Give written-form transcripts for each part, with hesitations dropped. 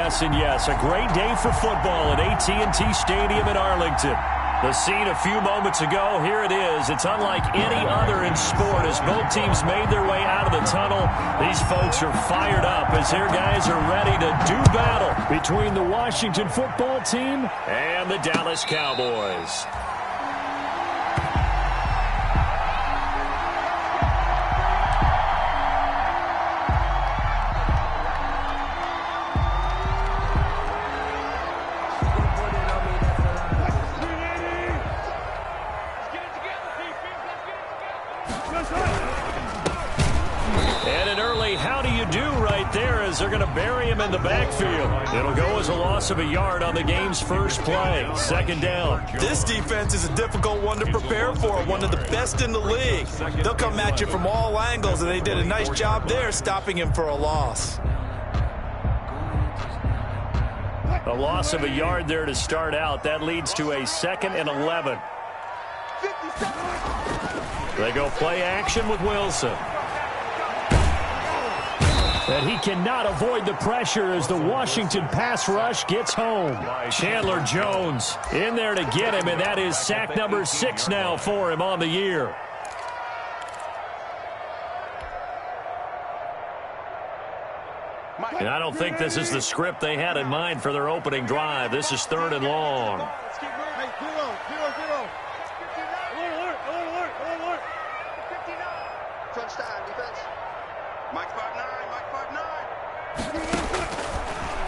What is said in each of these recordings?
yes, and yes. A great day for football at AT&T Stadium in Arlington. The scene a few moments ago, here it is. It's unlike any other in sport as both teams made their way out of the tunnel. These folks are fired up as their guys are ready to do battle between the Washington football team and the Dallas Cowboys. They're going to bury him in the backfield. It'll go as a loss of a yard on the game's first play. Second down. This defense is a difficult one to prepare for, one of the best in the league. They'll come at you from all angles, and they did a nice job there stopping him for a loss. A loss of a yard there to start out. That leads to a 2nd and 11. They go play action with Wilson. And he cannot avoid the pressure as the Washington pass rush gets home. Chandler Jones in there to get him, and that is sack number 6 now for him on the year. And I don't think this is the script they had in mind for their opening drive. This is 3rd and long.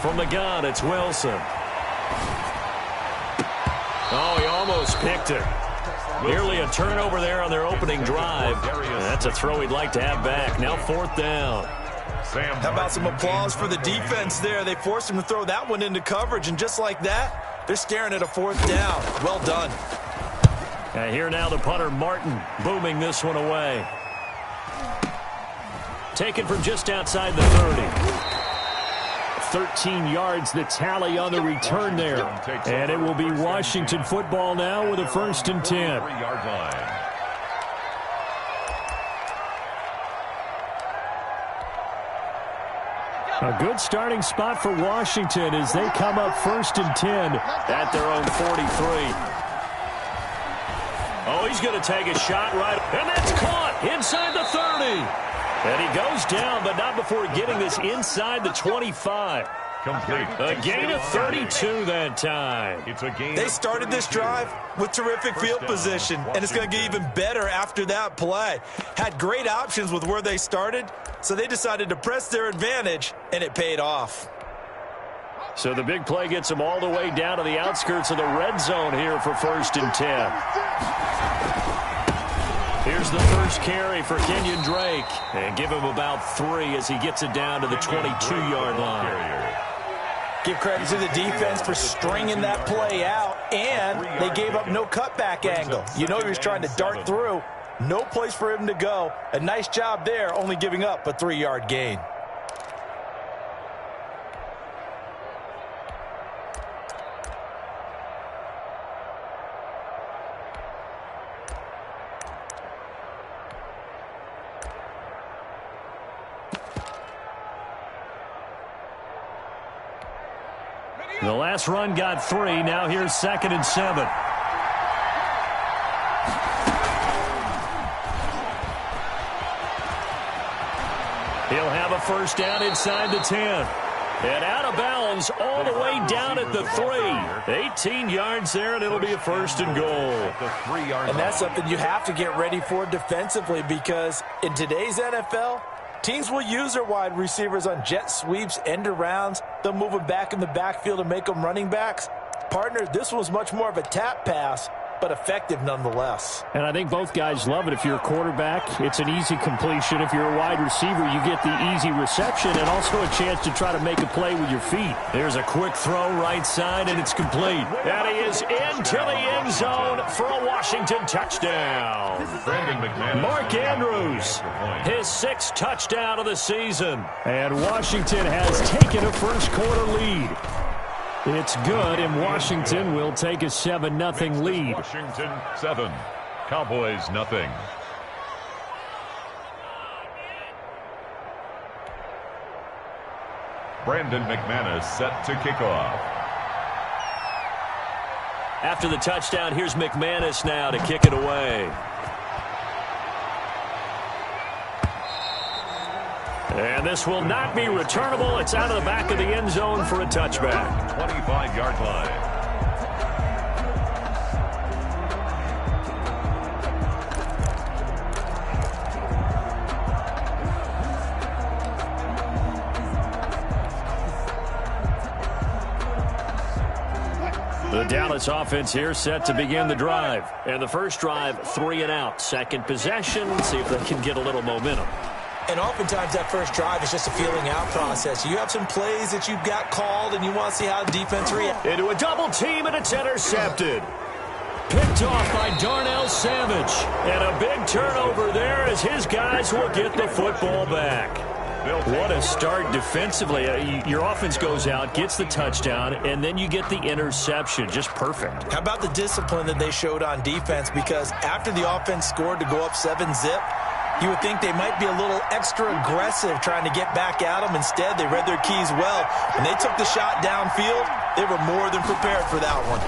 From the gun, it's Wilson. Oh, he almost picked it. Nearly a turnover there on their opening drive. And that's a throw he'd like to have back. Now 4th down. How about some applause for the defense there? They forced him to throw that one into coverage, and just like that, they're staring at a 4th down. Well done. And here now the punter, Martin, booming this one away. Taken from just outside the 30. 13 yards the tally on the return there. And it will be Washington football now with a 1st and 10. A good starting spot for Washington as they come up 1st and 10 at their own 43. Oh, he's going to take a shot right, and that's caught inside the 30. And he goes down, but not before getting this inside the 25. Complete. A gain of 32 that time. They started this drive with terrific field position, and it's going to get even better after that play. Had great options with where they started, so they decided to press their advantage, and it paid off. So the big play gets them all the way down to the outskirts of the red zone here for 1st and 10. Here's the first carry for Kenyon Drake. And give him about 3 as he gets it down to the 22-yard line. Give credit to the defense for stringing that play out, and they gave up no cutback angle. You know he was trying to dart through. No place for him to go. A nice job there, only giving up a 3-yard gain. The last run got 3. Now here's 2nd and 7. He'll have a 1st down inside the 10. And out of bounds all the way down at the 3. 18 yards there, and it'll be a 1st and goal. And that's something you have to get ready for defensively, because in today's NFL, teams will use their wide receivers on jet sweeps, end arounds. They'll move them back in the backfield and make them running backs. Partner, this was much more of a tap pass, but effective nonetheless. And I think both guys love it. If you're a quarterback, it's an easy completion. If you're a wide receiver, you get the easy reception and also a chance to try to make a play with your feet. There's a quick throw right side, and it's complete. And he is into the end zone for a Washington touchdown. Mark Andrews, his 6th touchdown of the season. And Washington has taken a first-quarter lead. It's good, and Washington will take a 7-0 lead. Washington 7, Cowboys 0. Brandon McManus set to kick off. After the touchdown, here's McManus now to kick it away. And this will not be returnable. It's out of the back of the end zone for a touchback. 25-yard line. The Dallas offense here set to begin the drive. And the first drive, 3 and out. Second possession, see if they can get a little momentum. And oftentimes that first drive is just a feeling out process. You have some plays that you've got called, and you want to see how the defense reacts. Into a double team, and it's intercepted. Picked off by Darnell Savage. And a big turnover there as his guys will get the football back. What a start defensively. Your offense goes out, gets the touchdown, and then you get the interception. Just perfect. How about the discipline that they showed on defense? Because after the offense scored to go up 7-zip, you would think they might be a little extra aggressive trying to get back at them. Instead, they read their keys well. When they took the shot downfield, they were more than prepared for that one.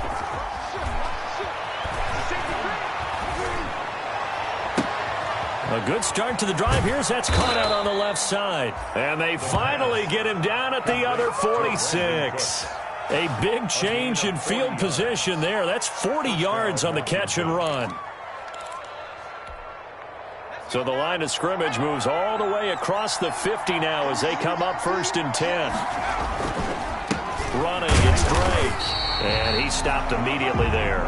A good start to the drive. Here's that's caught out on the left side. And they finally get him down at the other 46. A big change in field position there. That's 40 yards on the catch and run. So the line of scrimmage moves all the way across the 50 now as they come up 1st and 10. Running, it's Drake. And he stopped immediately there.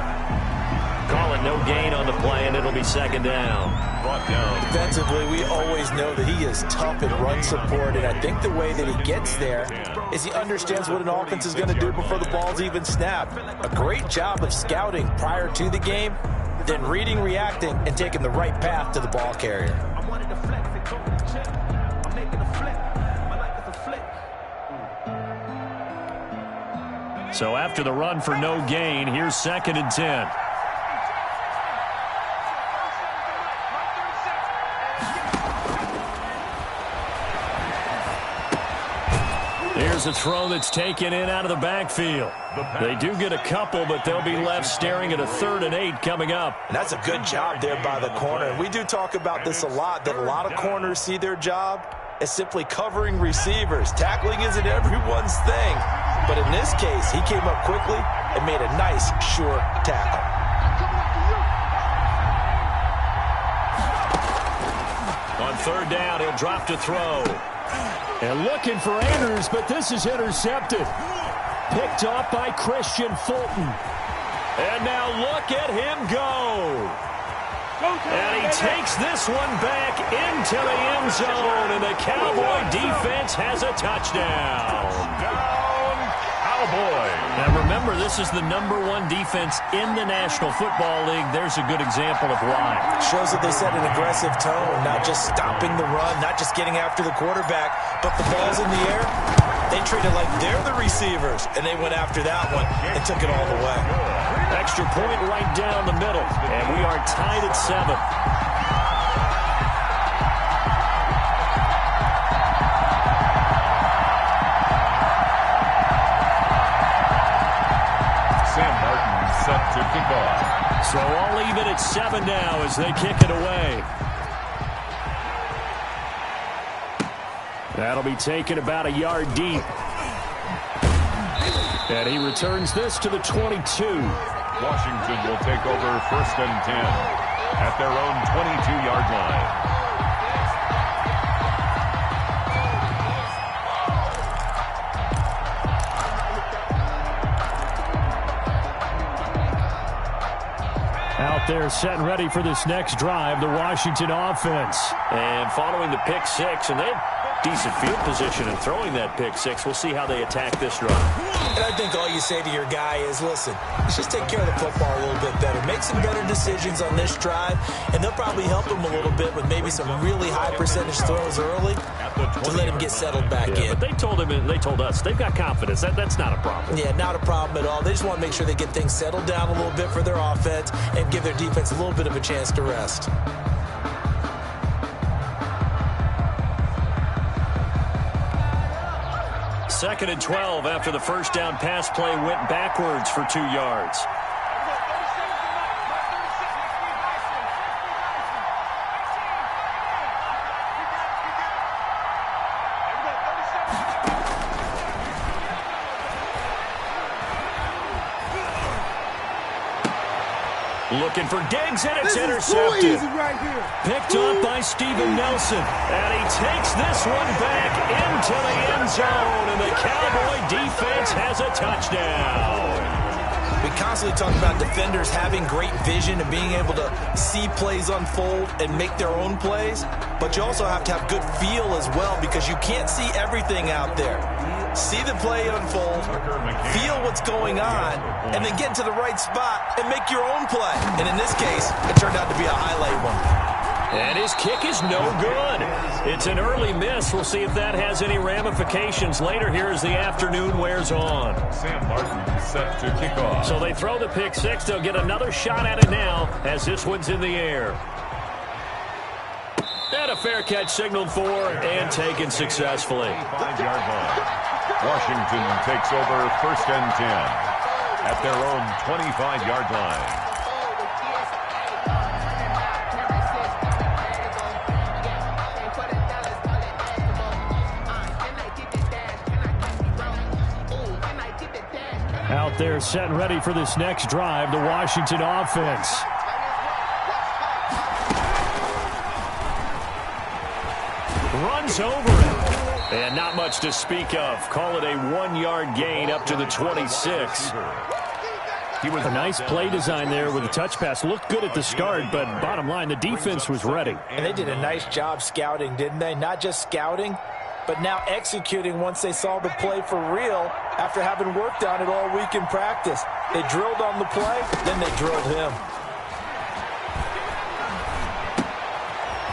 Call it no gain on the play, and it'll be 2nd down. Brought down. Defensively, we always know that he is tough in run support, and I think the way that he gets there is he understands what an offense is going to do before the ball's even snapped. A great job of scouting prior to the game, then reading, reacting, and taking the right path to the ball carrier. So after the run for no gain, here's 2nd and 10. Here's a throw that's taken in out of the backfield. They do get a couple, but they'll be left staring at a 3rd and 8 coming up. And that's a good job there by the corner. And we do talk about this a lot, that a lot of corners see their job as simply covering receivers. Tackling isn't everyone's thing. But in this case, he came up quickly and made a nice, short tackle. On 3rd down, he'll drop to throw. And looking for Andrews, but this is intercepted. Picked off by Christian Fulton. And now look at him go. And he takes this one back into the end zone, and the Cowboy defense has a touchdown. Down, Cowboy. Now remember, this is the #1 defense in the National Football League. There's a good example of why. Shows that they set an aggressive tone, not just stopping the run, not just getting after the quarterback, but the ball's in the air. They treat it like they're the receivers, and they went after that one and took it all the way. Extra point right down the middle, and we are tied at 7. Sam Martin set to kick off. So all even at 7 now as they kick it away. That'll be taken about a yard deep. And he returns this to the 22. Washington will take over 1st and 10 at their own 22-yard line. Out there set and ready for this next drive, the Washington offense. And following the pick 6, and they had decent field position in throwing that pick 6. We'll see how they attack this drive. And I think all you say to your guy is, listen, let's just take care of the football a little bit better. Make some better decisions on this drive, and they'll probably help him a little bit with maybe some really high percentage throws early to let him get settled back in. But they told him, and they told us, they've got confidence. That's not a problem. Yeah, not a problem at all. They just want to make sure they get things settled down a little bit for their offense and give their defense a little bit of a chance to rest. 2nd and 12 after the first down pass play went backwards for 2 yards. Looking for Diggs, and it's intercepted. Right here. Picked up by Steven Nelson. And he takes this one back into the end zone. And the Cowboy defense has a touchdown. We constantly talk about defenders having great vision and being able to see plays unfold and make their own plays. But you also have to have good feel as well, because you can't see everything out there. See the play unfold, feel what's going on, and then get to the right spot and make your own play. And in this case, it turned out to be a highlight one. And his kick is no good. It's an early miss. We'll see if that has any ramifications later here as the afternoon wears on. Sam Martin set to kick off. So they throw the pick six. They'll get another shot at it now as this one's in the air. And a fair catch signaled for and taken successfully. 5-yard line. Washington takes over 1st and 10 at their own 25-yard line. Out there set and ready for this next drive, the Washington offense. Runs over it. And not much to speak of. Call it a 1-yard gain up to the 26. A nice play design there with a touch pass. Looked good at the start, but bottom line, the defense was ready. And they did a nice job scouting, didn't they? Not just scouting, but now executing once they saw the play for real after having worked on it all week in practice. They drilled on the play, then they drilled him.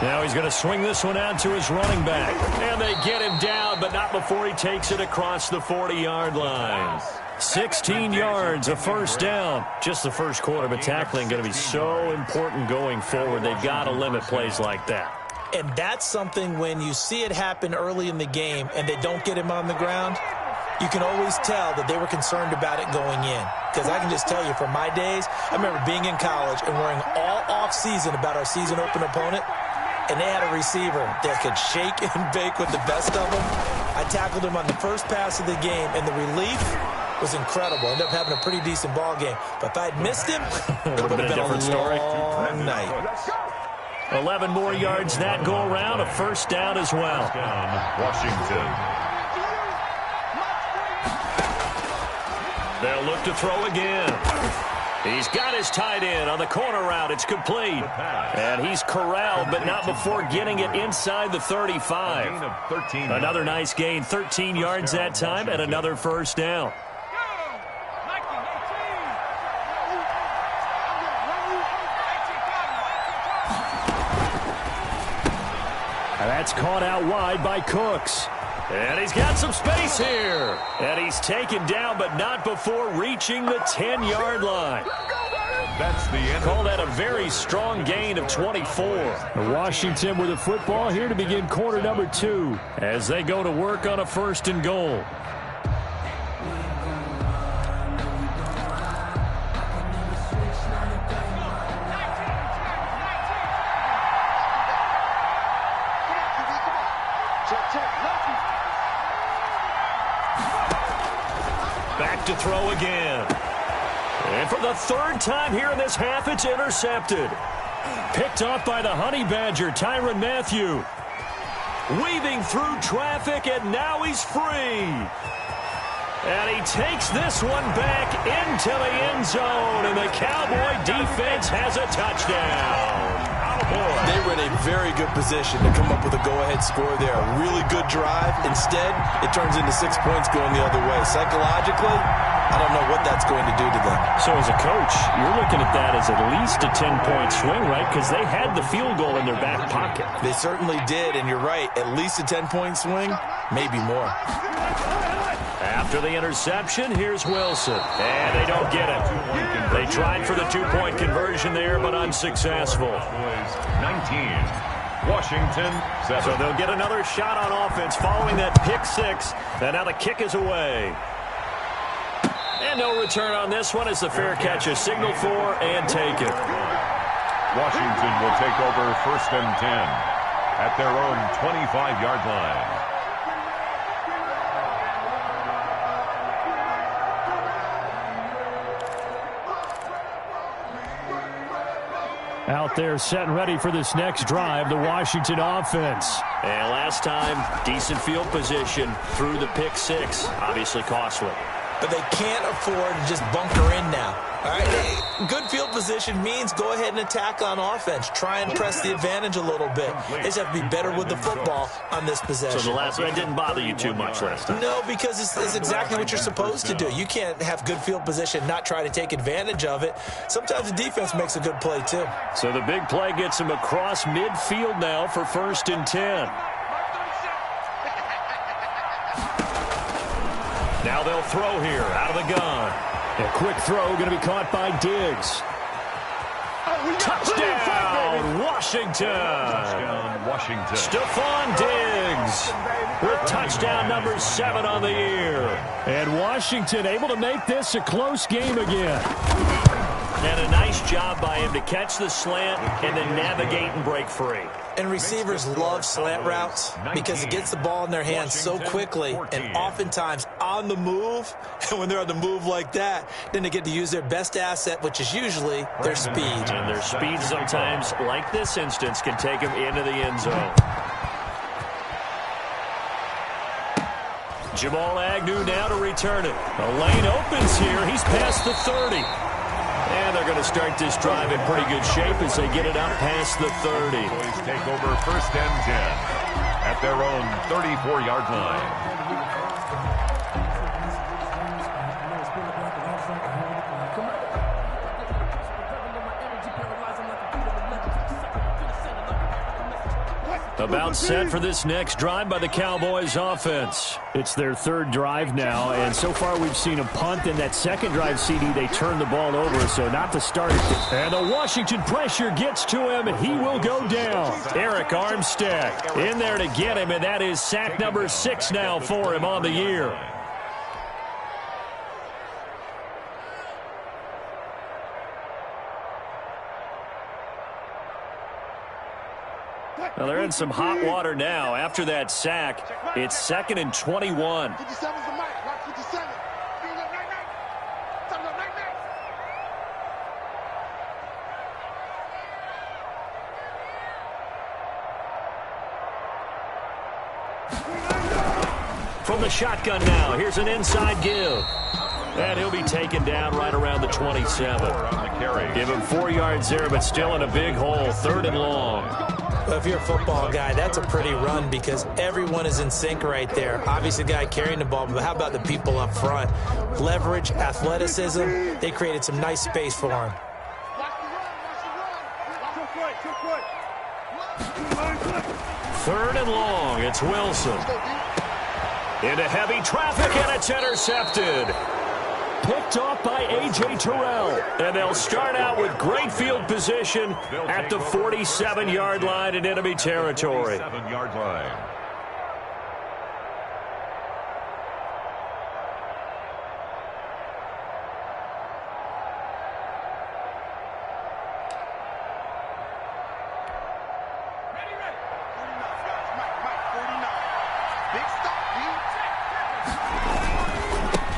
Now he's going to swing this one out to his running back. And they get him down, but not before he takes it across the 40-yard line. 16 yards, a first down. Just the first quarter, but tackling going to be so important going forward. They've got to limit plays like that. And that's something when you see it happen early in the game and they don't get him on the ground, you can always tell that they were concerned about it going in. Because I can just tell you, from my days, I remember being in college and worrying all off-season about our season open opponent. And they had a receiver that could shake and bake with the best of them. I tackled him on the first pass of the game, and the relief was incredible. Ended up having a pretty decent ball game. But if I had missed him, it would have been a different story. Long night. 11 more yards that go around, a first down as well. Washington. They'll look to throw again. He's got his tight end on the corner route. It's complete. And he's corralled, but not before getting it inside the 35. Another nice gain, 13 yards that time, and another first down. And that's caught out wide by Cooks. And he's got some space here. And he's taken down, but not before reaching the 10-yard line. That's the end. Call that a very strong gain of 24. Washington with the football here to begin quarter number 2 as they go to work on a 1st and goal. Back to throw again. And for the 3rd time here in this half, it's intercepted. Picked off by the Honey Badger, Tyrann Mathieu. Weaving through traffic, and now he's free. And he takes this one back into the end zone, and the Cowboy defense has a touchdown. They were in a very good position to come up with a go-ahead score there. A really good drive. Instead, it turns into 6 points going the other way. Psychologically, I don't know what that's going to do to them. So as a coach, you're looking at that as at least a 10-point swing, right? Because they had the field goal in their back pocket. They certainly did, and you're right. At least a 10-point swing, maybe more. After the interception, here's Wilson. And they don't get it. They tried for the 2-point conversion there, but unsuccessful. 19. Washington 7. So they'll get another shot on offense following that pick six. And now the kick is away. And no return on this one as the fair catch is signaled for and taken. Washington will take over 1st and 10 at their own 25-yard line. Out there set and ready for this next drive, the Washington offense. And last time, decent field position through the pick six. Obviously costly. But they can't afford to just bunker in now. All right, good field position means go ahead and attack on offense. Try and press the advantage a little bit. They just have to be better with the football on this possession. So the last one didn't bother you too much last time? No, because it's exactly what you're supposed to do. You can't have good field position, not try to take advantage of it. Sometimes the defense makes a good play, too. So the big play gets him across midfield now for 1st and 10. Now they'll throw here out of the gun. A quick throw going to be caught by Diggs. Touchdown, Washington. Touchdown, Washington. Stephon Diggs with touchdown number 7 on the year. And Washington able to make this a close game again. And a nice job by him to catch the slant and then navigate and break free. And receivers love slant routes because it gets the ball in their hands so quickly and oftentimes on the move. And when they're on the move like that, then they get to use their best asset, which is usually their speed. And their speed sometimes, like this instance, can take them into the end zone. Jamal Agnew now to return it. The lane opens here. He's past the 30. And they're going to start this drive in pretty good shape as they get it out past the 30. Boys take over 1st and 10 at their own 34-yard line. About set for this next drive by the Cowboys offense. It's their 3rd drive now, and so far we've seen a punt. In that 2nd drive, CD, they turned the ball over, so not to start. And the Washington pressure gets to him. He will go down. Eric Armstead in there to get him, and that is sack number 6 now for him on the year. Well, they're in some hot water now. After that sack, it's 2nd and 21. From the shotgun now, here's an inside give. And he'll be taken down right around the 27. Give him 4 yards there, but still in a big hole, 3rd and long. Well, if you're a football guy, that's a pretty run because everyone is in sync right there. Obviously, the guy carrying the ball, but how about the people up front? Leverage, athleticism, they created some nice space for him. 3rd and long, it's Wilson. Into heavy traffic, and it's intercepted. Picked off by A.J. Terrell. And they'll start out with great field position at the 47-yard line in enemy territory. 47-yard line.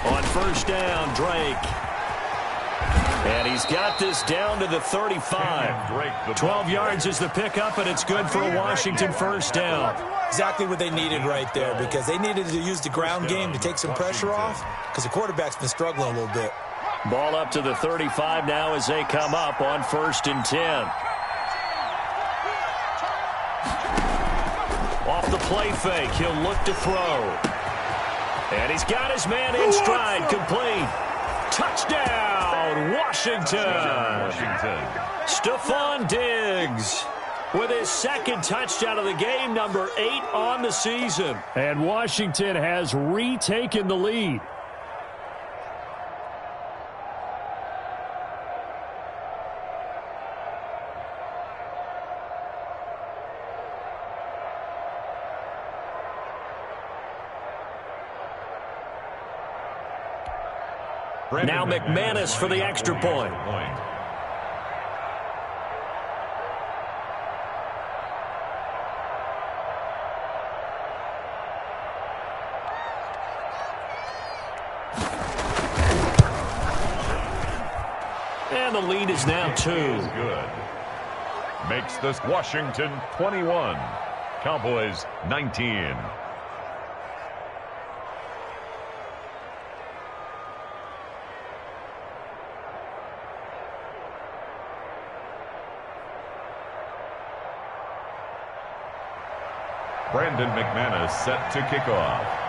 On 1st down, Drake. And he's got this down to the 35. 12 yards is the pickup, and it's good for a Washington 1st down. Exactly what they needed right there because they needed to use the ground game to take some pressure off because the quarterback's been struggling a little bit. Ball up to the 35 now as they come up on 1st and 10. Off the play fake, he'll look to throw. And he's got his man in stride, complete. Touchdown, Washington. Stephon Diggs with his 2nd touchdown of the game, number 8 on the season. And Washington has retaken the lead. Now McManus for the extra point. And the lead is now 2. Good. Makes this Washington 21. Cowboys 19. Brandon McManus set to kick off.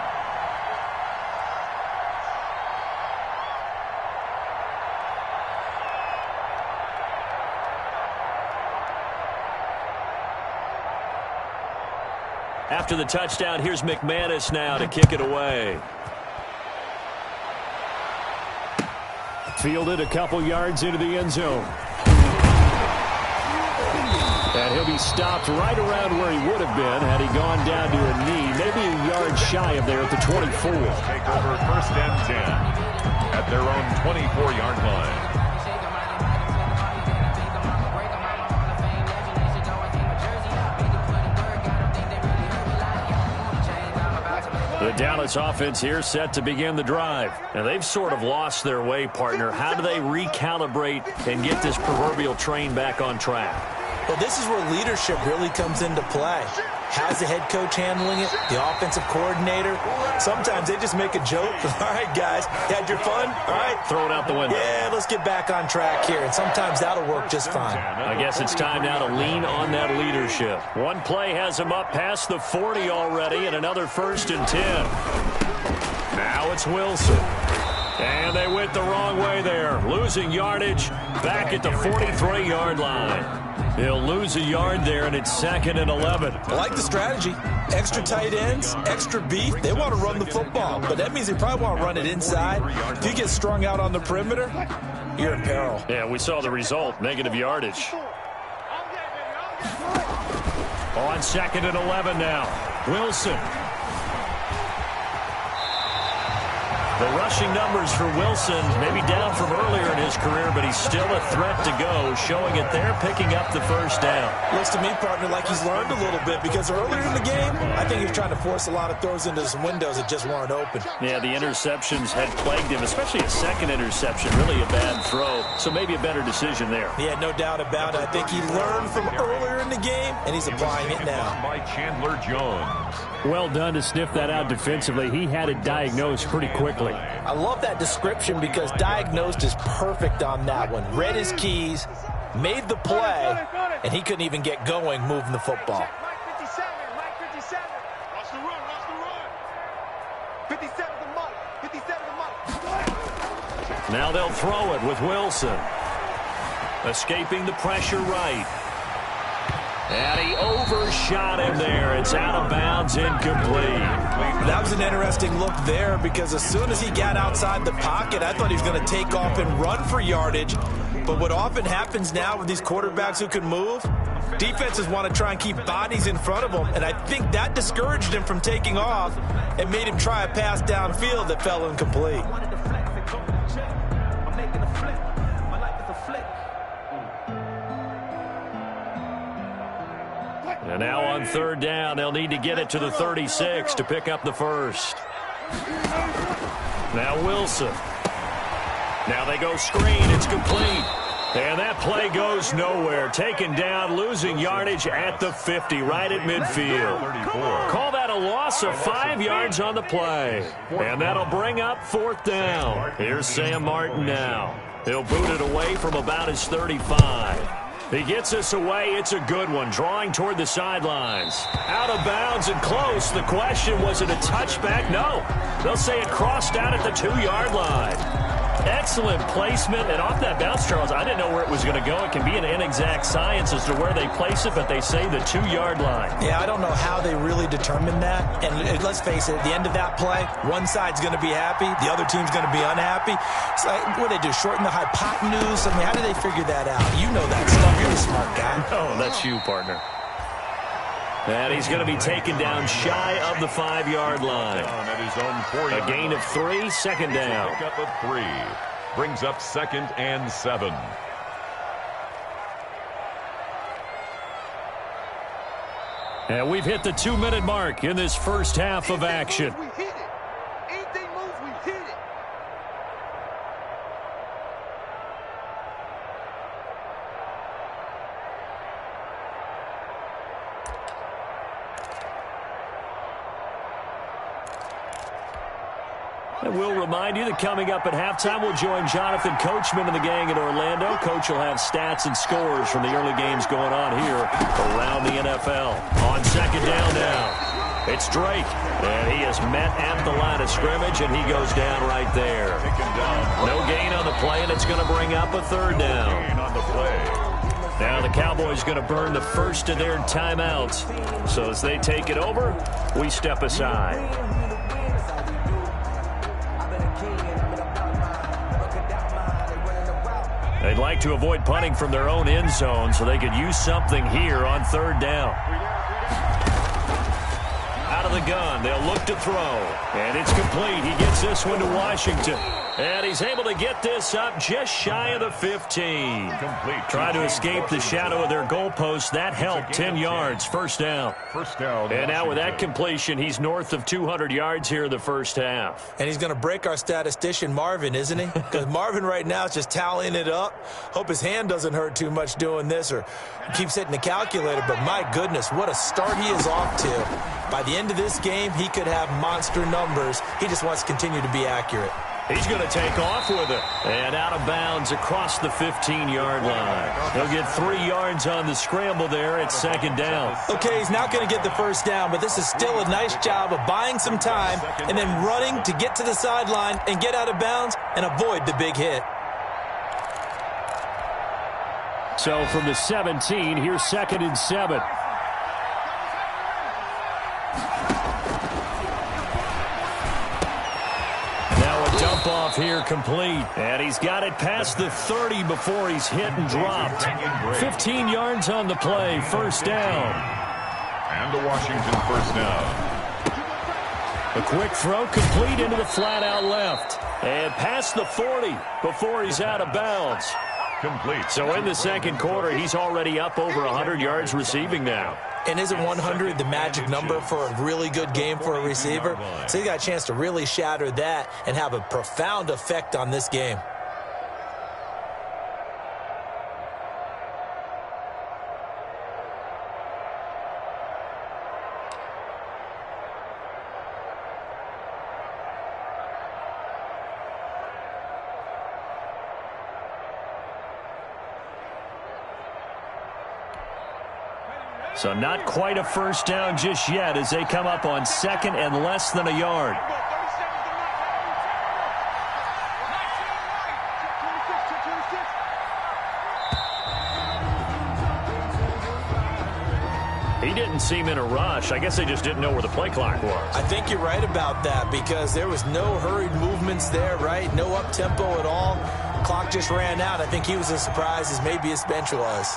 After the touchdown, here's McManus now to kick it away. Fielded a couple yards into the end zone. And he'll be stopped right around where he would have been had he gone down to a knee, maybe a yard shy of there at the 24. Take over 1st and 10 at their own 24-yard line. The Dallas offense here set to begin the drive. And they've sort of lost their way, partner. How do they recalibrate and get this proverbial train back on track? Well, this is where leadership really comes into play. How's the head coach handling it? The offensive coordinator? Sometimes they just make a joke. All right, guys, you had your fun? All right. Throw it out the window. Yeah, let's get back on track here. And sometimes that'll work just fine. I guess it's time now to lean on that leadership. One play has them up past the 40 already, and another 1st and 10. Now it's Wilson. And they went the wrong way there. Losing yardage back at the 43-yard line. He'll lose a yard there, and it's 2nd and 11. I like the strategy. Extra tight ends, extra beef. They want to run the football, but that means they probably want to run it inside. If you get strung out on the perimeter, you're in peril. Yeah, we saw the result, negative yardage. On 2nd and 11 now. Wilson. The rushing numbers for Wilson, maybe down from earlier in his career, but he's still a threat to go, showing it there, picking up the 1st down. Looks to me, partner, like he's learned a little bit, because earlier in the game, I think he was trying to force a lot of throws into some windows that just weren't open. Yeah, the interceptions had plagued him, especially a second interception, really a bad throw, so maybe a better decision there. Yeah, no doubt about it. I think he learned from earlier in the game, and he's applying it now. By Chandler Jones. Well done to sniff that out defensively. He had it diagnosed pretty quickly. I love that description because diagnosed is perfect on that one. Read his keys, made the play, and he couldn't even get going moving the football. Mike 57, Mike 57. Watch the run, watch the run. 57 to Mike, 57 to Mike. Now they'll throw it with Wilson. Escaping the pressure right. And he overshot him there. It's out of bounds, incomplete. That was an interesting look there because as soon as he got outside the pocket, I thought he was going to take off and run for yardage. But what often happens now with these quarterbacks who can move, defenses want to try and keep bodies in front of them. And I think that discouraged him from taking off and made him try a pass downfield that fell incomplete. And now on 3rd down, they'll need to get it to the 36 to pick up the 1st. Now Wilson. Now they go screen. It's complete. And that play goes nowhere. Taken down, losing yardage at the 50, right at midfield. Call that a loss of 5 yards on the play. And that'll bring up 4th down. Here's Sam Martin now. He'll boot it away from about his 35. He gets us away. It's a good one. Drawing toward the sidelines. Out of bounds and close. The question, was it a touchback? No. They'll say it crossed out at the 2-yard line. Excellent placement. And off that bounce, Charles, I didn't know where it was going to go. It can be an inexact science as to where they place it, but they say the 2-yard line. Yeah, I don't know how they really determined that. And let's face it, at the end of that play, one side's going to be happy, the other team's going to be unhappy. It's like, what do they do, shorten the hypotenuse? I mean, how do they figure that out? You know that stuff. You're a smart guy. Oh, that's you, partner. And he's going to be taken down shy of the 5-yard line. At his own 4 A gain of 3, 2nd down. Pick up a 3. brings up 2nd and 7. And we've hit the 2-minute mark in this first half of action. We hit it. Anything moves, we hit it. And we'll remind you that coming up at halftime, we'll join Jonathan Coachman and the gang in Orlando. Coach will have stats and scores from the early games going on here around the NFL. On 2nd down now, it's Drake. And he is met at the line of scrimmage, and he goes down right there. No gain on the play, and it's going to bring up a 3rd down. Now the Cowboys going to burn the first of their timeouts. So as they take it over, we step aside. They'd like to avoid punting from their own end zone so they could use something here on 3rd down. Out of the gun, they'll look to throw. And it's complete. He gets this one to Washington. And he's able to get this up just shy of the 15. Complete. Trying to escape the shadow of their goalpost. That helped. 10 yards. First down. And now with that completion, he's north of 200 yards here in the first half. And he's going to break our statistician Marvin, isn't he? Because Marvin right now is just tallying it up. Hope his hand doesn't hurt too much doing this or keeps hitting the calculator. But my goodness, what a start he is off to. By the end of this game, he could have monster numbers. He just wants to continue to be accurate. He's going to take off with it. And out of bounds across the 15-yard line. He'll get 3 yards on the scramble there at 2nd down. Okay, he's not going to get the first down, but this is still a nice job of buying some time and then running to get to the sideline and get out of bounds and avoid the big hit. So from the 17, here's 2nd and 7. Off here complete, and he's got it past the 30 before he's hit and dropped. 15 yards on the play, 1st down. And a Washington 1st down. A quick throw complete into the flat out left, and past the 40 before he's out of bounds. Complete. So in the 2nd quarter, he's already up over 100 yards receiving now. And isn't 100 the magic number for a really good game for a receiver? So he got a chance to really shatter that and have a profound effect on this game. So not quite a 1st down just yet as they come up on 2nd and less than a yard. He didn't seem in a rush. I guess they just didn't know where the play clock was. I think you're right about that because there was no hurried movements there, right? No up-tempo at all. Clock just ran out. I think he was as surprised as maybe his bench was.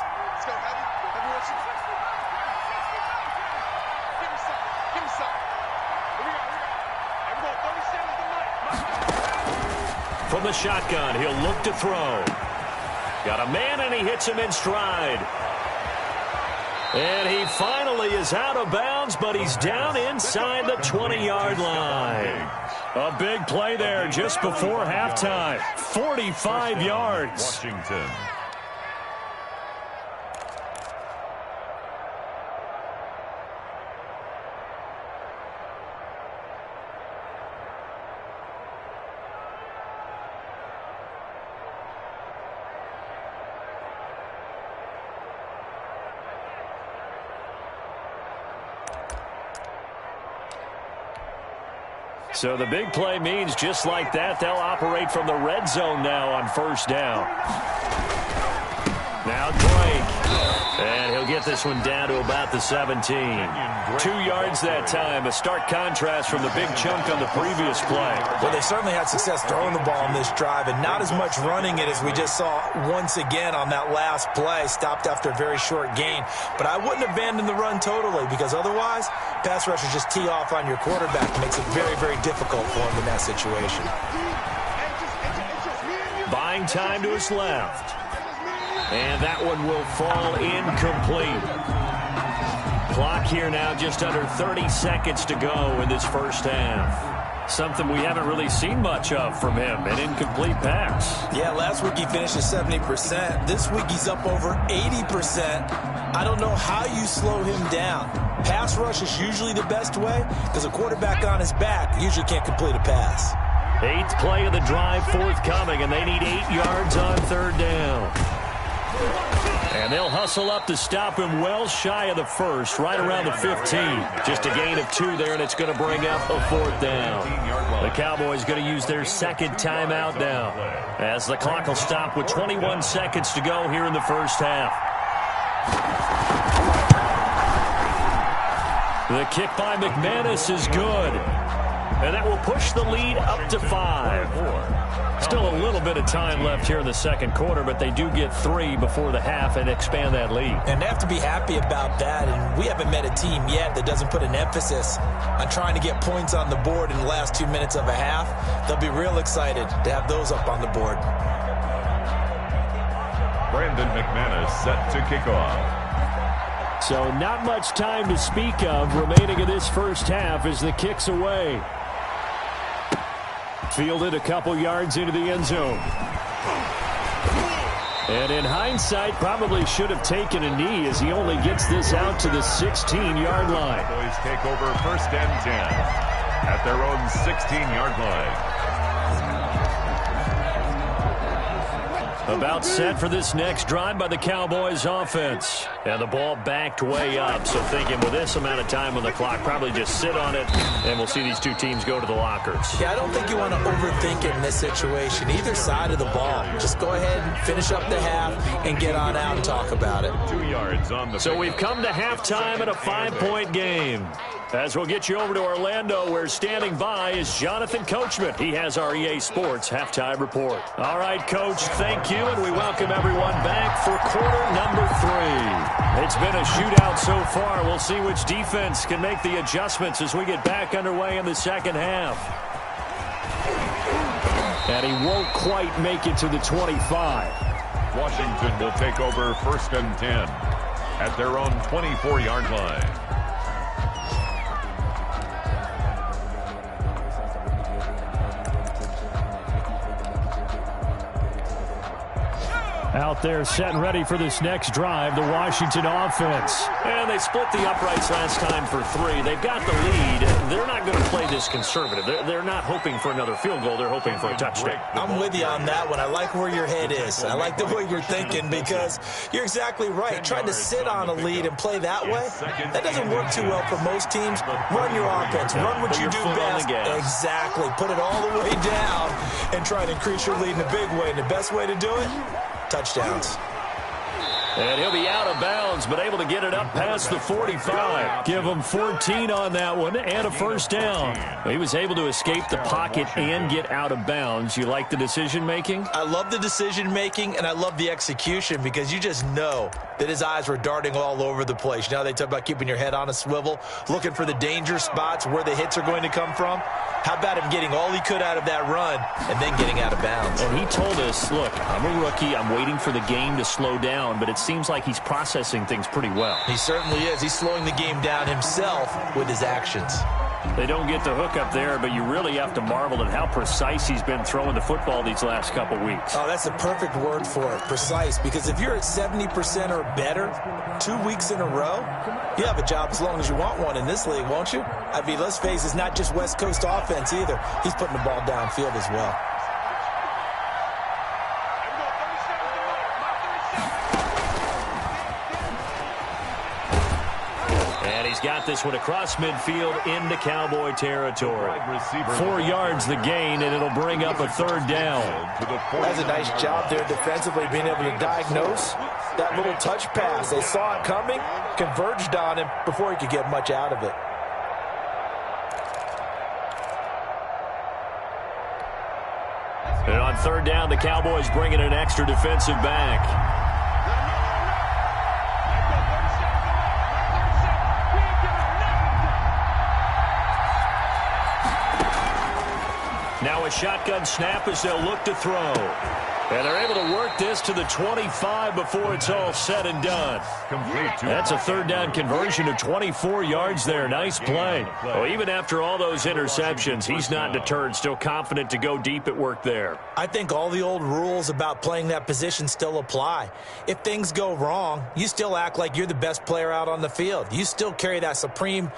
From the shotgun, he'll look to throw. Got a man, and he hits him in stride. And he finally is out of bounds, but he's down inside the 20-yard line. A big play there just before halftime. 45 yards. Washington. So the big play means just like that, they'll operate from the red zone now on 1st down. Now Drake. And he'll get this one down to about the 17. 2 yards that time. A stark contrast from the big chunk on the previous play. Well, they certainly had success throwing the ball on this drive and not as much running it as we just saw once again on that last play. Stopped after a very short gain. But I wouldn't abandon the run totally because otherwise, pass rushers just tee off on your quarterback. It makes it very, very difficult for him in that situation. Trying time to his left. And that one will fall incomplete. Clock here now, just under 30 seconds to go in this first half. Something we haven't really seen much of from him, an incomplete pass. Yeah, last week he finished at 70%. This week he's up over 80%. I don't know how you slow him down. Pass rush is usually the best way because a quarterback on his back usually can't complete a pass. 8th play of the drive forthcoming, and they need 8 yards on third down. And they'll hustle up to stop him well shy of the first, right around the 15. Just a gain of 2 there, and it's going to bring up a 4th down. The Cowboys going to use their second timeout now, as the clock will stop with 21 seconds to go here in the first half. The kick by McManus is good, and that will push the lead up to 5. Still a little bit of time left here in the second quarter, but they do get 3 before the half and expand that lead. And they have to be happy about that, and we haven't met a team yet that doesn't put an emphasis on trying to get points on the board in the last 2 minutes of a half. They'll be real excited to have those up on the board. Brandon McManus set to kick off. So not much time to speak of remaining in this first half as the kick's away. Fielded a couple yards into the end zone. And in hindsight, probably should have taken a knee as he only gets this out to the 16-yard line. Boys take over first and 10 at their own 16-yard line. About set for this next drive by the Cowboys offense. And the ball backed way up. So thinking with this amount of time on the clock, probably just sit on it, and we'll see these two teams go to the lockers. Yeah, I don't think you want to overthink it in this situation. Either side of the ball. Just go ahead and finish up the half and get on out and talk about it. 2 yards on the. So we've come to halftime in a 5-point game. As we'll get you over to Orlando, where standing by is Jonathan Coachman. He has our EA Sports halftime report. All right, Coach, thank you, and we welcome everyone back for quarter number 3. It's been a shootout so far. We'll see which defense can make the adjustments as we get back underway in the second half. And he won't quite make it to the 25. Washington will take over first and 10 at their own 24-yard line. Out there set and ready for this next drive, the Washington offense. And they split the uprights last time for 3. They've got the lead. They're not going to play this conservative. They're not hoping for another field goal. They're hoping for a touchdown. I'm with you on that one. I like where your head is. I like the way you're thinking because you're exactly right. Trying to sit on a lead and play that way, that doesn't work too well for most teams. Run your offense. Run what you do best. Exactly. Put it all the way down and try to increase your lead in a big way. And the best way to do it? Touchdowns. And he'll be out of bounds, but able to get it up past the 45. Give him 14 on that one and a first down. He was able to escape the pocket and get out of bounds. You like the decision-making? I love the decision-making, and I love the execution because you just know that his eyes were darting all over the place. You know, they talk about keeping your head on a swivel, looking for the danger spots where the hits are going to come from. How about him getting all he could out of that run and then getting out of bounds? And he told us, look, I'm a rookie. I'm waiting for the game to slow down, but it seems like he's processing things pretty well. He certainly is. He's slowing the game down himself with his actions. They don't get the hook up there, but you really have to marvel at how precise he's been throwing the football these last couple weeks. Oh, that's a perfect word for it, precise, because if you're at 70% or better 2 weeks in a row, you have a job as long as you want one in this league, won't you? I mean, let's face it, it's not just West Coast offense either. He's putting the ball downfield as well. He's got this one across midfield into Cowboy territory. 4 yards the gain, and it'll bring up a third down. That's a nice job there defensively, being able to diagnose that little touch pass. They saw it coming, converged on him before he could get much out of it. And on third down, the Cowboys bringing an extra defensive back. Now a shotgun snap as they'll look to throw. And they're able to work this to the 25 before it's all said and done. That's a third down conversion of 24 yards there. Nice play. Well, even after all those interceptions, he's not deterred, still confident to go deep at work there. I think all the old rules about playing that position still apply. If things go wrong, you still act like you're the best player out on the field. You still carry that supreme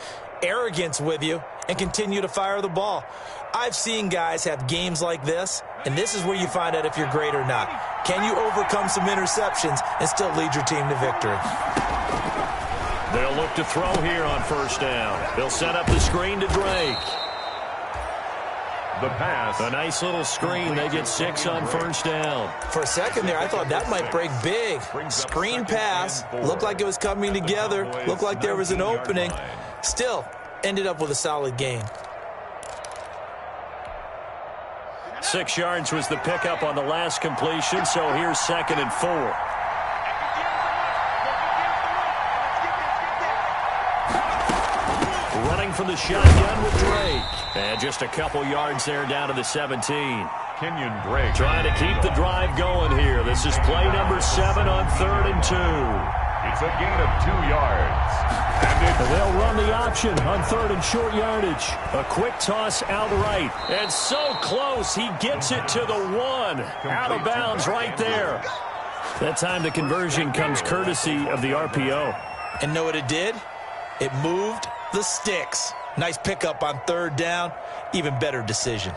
arrogance with you and continue to fire the ball. I've seen guys have games like this, and this is where you find out if you're great or not. Can you overcome some interceptions and still lead your team to victory? They'll look to throw here on first down. They'll set up the screen to Drake. The pass. A nice little screen. They get 6 on first down. For a second there, I thought that might break big. Screen pass. Looked like it was coming together. Looked like there was an opening. Still, ended up with a solid gain. 6 yards was the pickup on the last completion, so here's 2nd and 4. Running from the shotgun with Drake. And just a couple yards there down to the 17. Kenyon Drake. Trying to keep the drive going here. This is play number 7 on 3rd and 2. It's a gain of 2 yards. And they'll run the option on 3rd and short yardage. A quick toss out right. And so close, he gets it to the 1. Out of bounds right there. That time the conversion comes courtesy of the RPO. And know what it did? It moved the sticks. Nice pickup on 3rd down. Even better decision.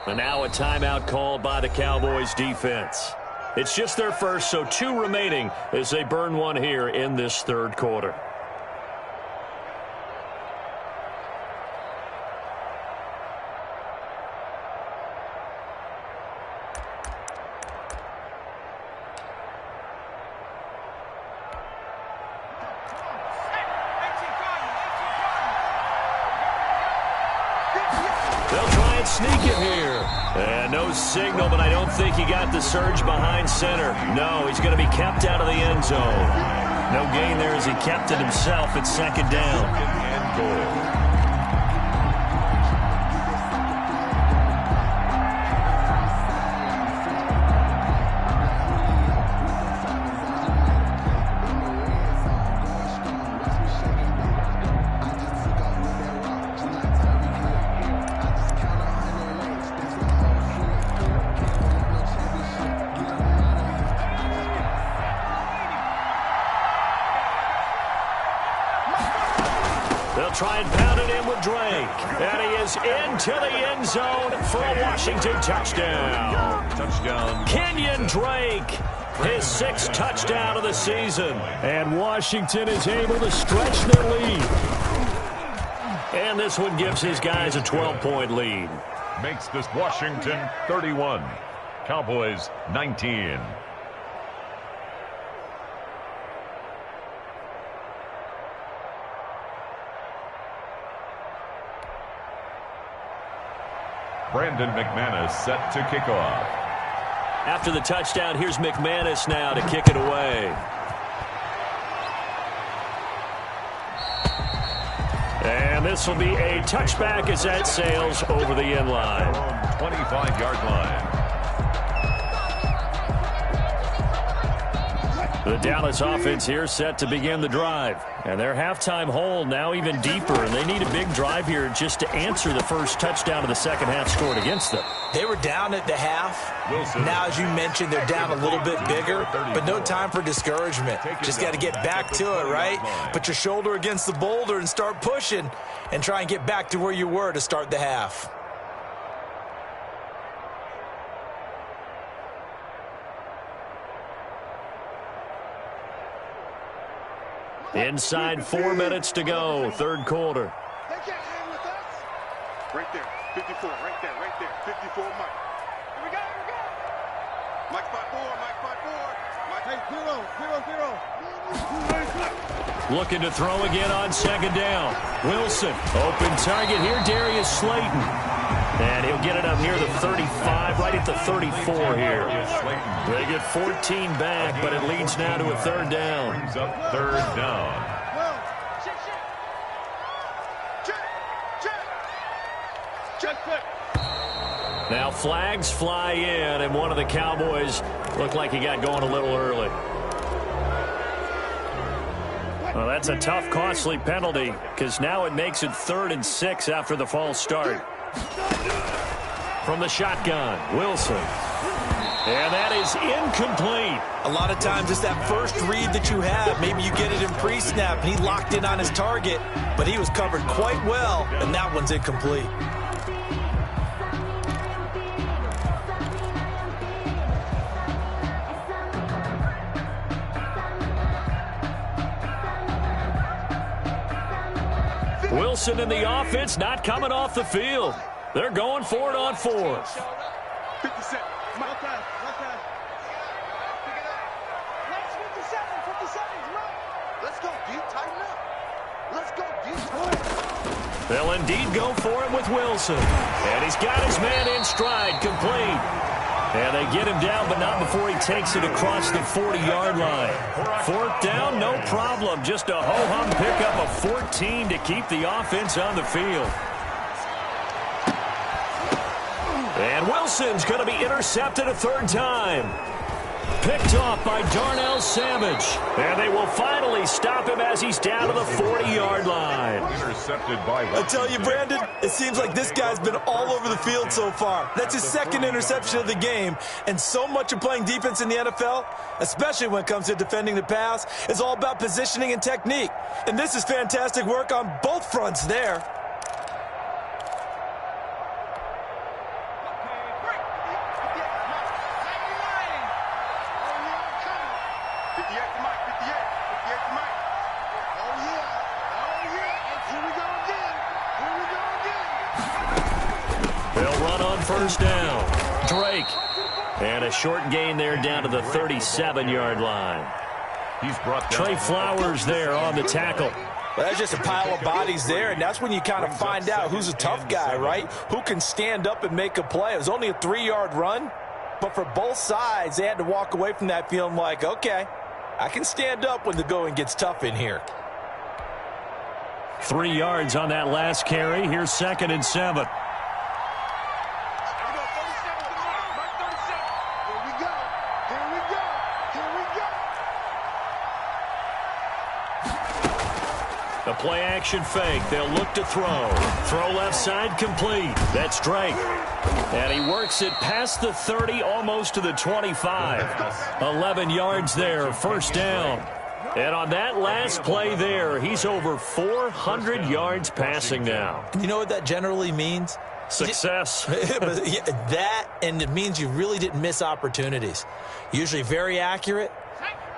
And now a timeout called by the Cowboys defense. It's just their first, so 2 remaining as they burn one here in this 3rd quarter. Sneak it here. And no signal, but I don't think he got the surge behind center. No, he's going to be kept out of the end zone. No gain there as he kept it himself at 2nd down. And goal. Try and pound it in with Drake. And he is into the end zone for a Washington touchdown. Touchdown. Kenyon Drake, his 6th touchdown of the season. And Washington is able to stretch their lead. And this one gives his guys a 12-point lead. Makes this Washington 31. Cowboys 19. Brandon McManus set to kick off. After the touchdown, here's McManus now to kick it away. And this will be a touchback as that sails over the end line. 25-yard line. The Dallas offense here set to begin the drive. And their halftime hole now even deeper, and they need a big drive here just to answer the first touchdown of the second half scored against them. They were down at the half. Wilson. Now, as you mentioned, they're down a little bit bigger, but no time for discouragement. Just got to get back to it, right? Put your shoulder against the boulder and start pushing and try and get back to where you were to start the half. Inside 4 minutes to go, 3rd quarter. They can't hang with us. Right there, 54, right there, 54, Mike. Here we go, Mike 5-4, Mike 5-4. Mike, hey, 0. Looking to throw again on 2nd down. Wilson, open target here, Darius Slayton. And he'll get it up near the 35, right at the 34 here. They get 14 back, but it leads now to a 3rd down. Brings up 3rd down. Check. Now flags fly in, and one of the Cowboys looked like he got going a little early. Well, that's a tough, costly penalty because now it makes it 3rd and 6 after the false start. From the shotgun, Wilson. And that is incomplete. A lot of times it's that first read that you have. Maybe you get it in pre-snap, and he locked in on his target, but he was covered quite well, and that one's incomplete. Wilson and the offense not coming off the field. They're going for it on 4th. 50 seconds. Okay. 50 seconds, let's go deep, tighten up. Let's go deep. They'll indeed go for it with Wilson. And he's got his man in stride, complete. And they get him down, but not before he takes it across the 40-yard line. 4th down, no problem. Just a ho-hum pickup of 14 to keep the offense on the field. And Wilson's going to be intercepted a 3rd time. Picked off by Darnell Savage. And they will finally stop him as he's down to the 40-yard line. Intercepted by I tell you, Brandon, it seems like this guy's been all over the field so far. That's his 2nd interception of the game. And so much of playing defense in the NFL, especially when it comes to defending the pass, is all about positioning and technique. And this is fantastic work on both fronts there. First down, Drake. And a short gain there down to the 37-yard line. He's brought Trey Flowers there on the tackle. Well, that's just a pile of bodies there, and that's when you kind of find out who's a tough guy, right? Who can stand up and make a play. It was only a 3-yard run, but for both sides, they had to walk away from that feeling like, okay, I can stand up when the going gets tough in here. 3 yards on that last carry. Here's 2nd and 7. A play-action fake. They'll look to throw. Throw left side complete. That's Drake. And he works it past the 30, almost to the 25. 11 yards there, 1st down. And on that last play there, he's over 400 yards passing now. You know what that generally means? Success. That, and it means you really didn't miss opportunities. Usually very accurate.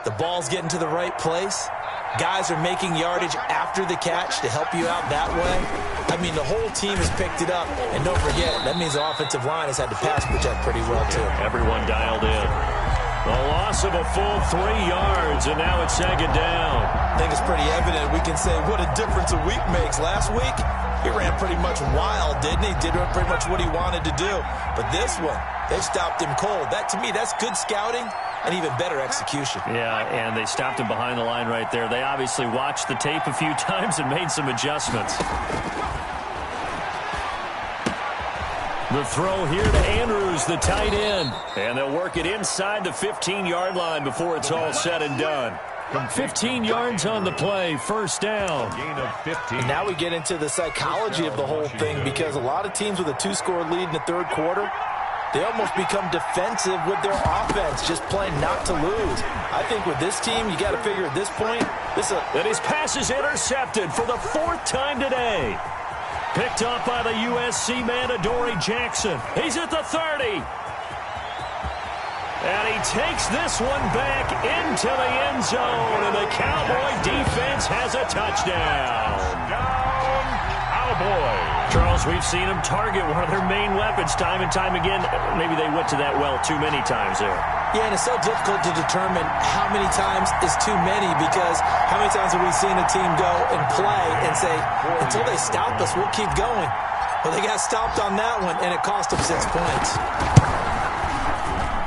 The ball's getting to the right place. Guys are making yardage after the catch to help you out that way. I mean, the whole team has picked it up. And don't forget, that means the offensive line has had to pass protect pretty well, too. Everyone dialed in. A loss of a full 3 yards, and now it's 2nd down. I think it's pretty evident. We can say what a difference a week makes. Last week, he ran pretty much wild, didn't he? Did pretty much what he wanted to do. But this one, they stopped him cold. That, to me, that's good scouting and even better execution. Yeah, and they stopped him behind the line right there. They obviously watched the tape a few times and made some adjustments. The throw here to Andrews, the tight end. And they'll work it inside the 15-yard line before it's all said and done. 15 yards on the play, 1st down. Gain of 15. And now we get into the psychology of the whole thing, because a lot of teams with a 2-score lead in the 3rd quarter, they almost become defensive with their offense, just playing not to lose. I think with this team, you got to figure at this point, that his pass is intercepted for the 4th time today. Picked up by the USC man, Adoree Jackson. He's at the 30. And he takes this one back into the end zone, and the Cowboy defense has a touchdown. Cowboy. Charles, we've seen them target one of their main weapons time and time again. Maybe they went to that well too many times there. Yeah, and it's so difficult to determine how many times is too many, because how many times have we seen a team go and play and say, until they stop us, we'll keep going. Well, they got stopped on that one, and it cost them 6 points.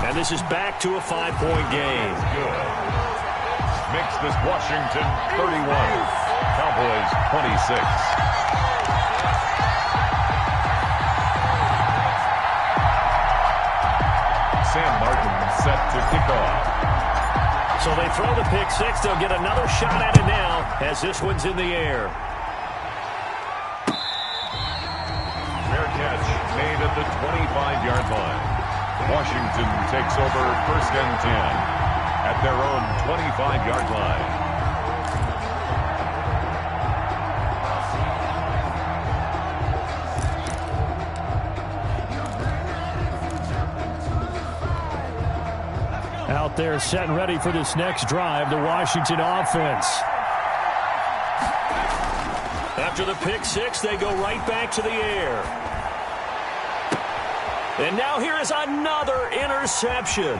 And this is back to a 5-point game. Makes this Washington 31, Cowboys 26. Sam Martin set to kick off. So they throw the pick six. They'll get another shot at it now as this one's in the air. Fair catch made at the 25-yard line. Washington takes over first and 10 at their own 25-yard line. Out there set and ready for this next drive, the Washington offense. After the pick six, they go right back to the air. And now here is another interception.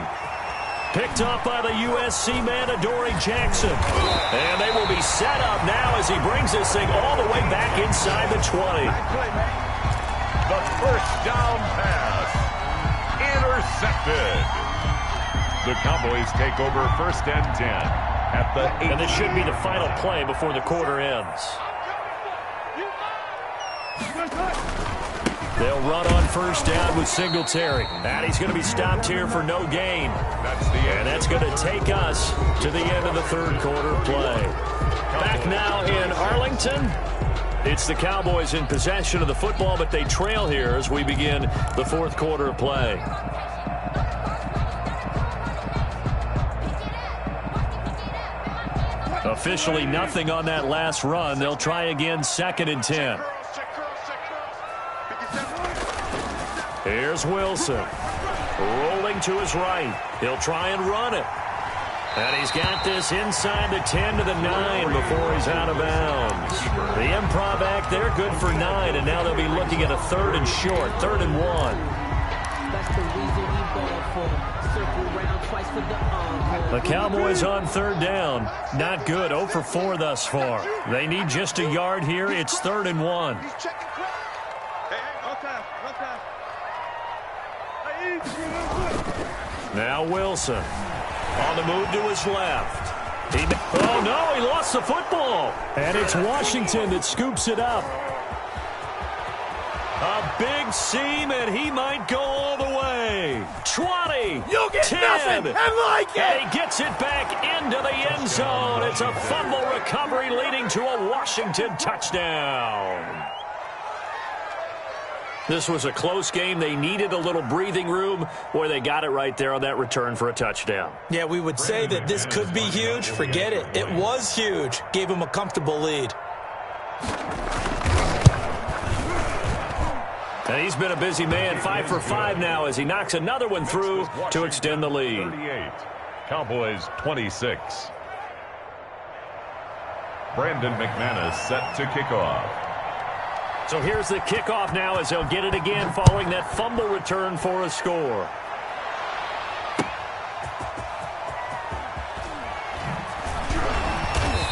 Picked up by the USC man, Adoree Jackson. And they will be set up now as he brings this thing all the way back inside the 20. The first down pass. Intercepted. The Cowboys take over first and 10 at the 8. And this should be the final play before the quarter ends. They'll run on first down with Singletary. And he's going to be stopped here for no gain. And that's going to take us to the end of the third quarter play. Back now in Arlington. It's the Cowboys in possession of the football, but they trail here as we begin the fourth quarter of play. Officially nothing on that last run. They'll try again, second and 10. Here's Wilson. Rolling to his right. He'll try and run it. And he's got this inside the 10 to the 9 before he's out of bounds. The improv act there, good for 9. And now they'll be looking at a third and short, third and 1. That's the reason we ball for. Circle around twice for the The Cowboys on third down. Not good. 0 for 4 thus far. They need just a yard here. It's third and 1. Now Wilson. On the move to his left. Oh, no, he lost the football. And it's Washington that scoops it up. A big seam, and he might go all the way. 20. You'll get 10, nothing and like it. And he gets it back into the end zone. It's a fumble recovery leading to a Washington touchdown. This was a close game. They needed a little breathing room. Boy, they got it right there on that return for a touchdown. Yeah, we would say that this could be huge. Forget it. It was huge. Gave him a comfortable lead. And he's been a busy man, 5 for 5 now as he knocks another one through to extend the lead. 38. Cowboys 26. Brandon McManus set to kick off. So here's the kickoff now as they'll get it again following that fumble return for a score.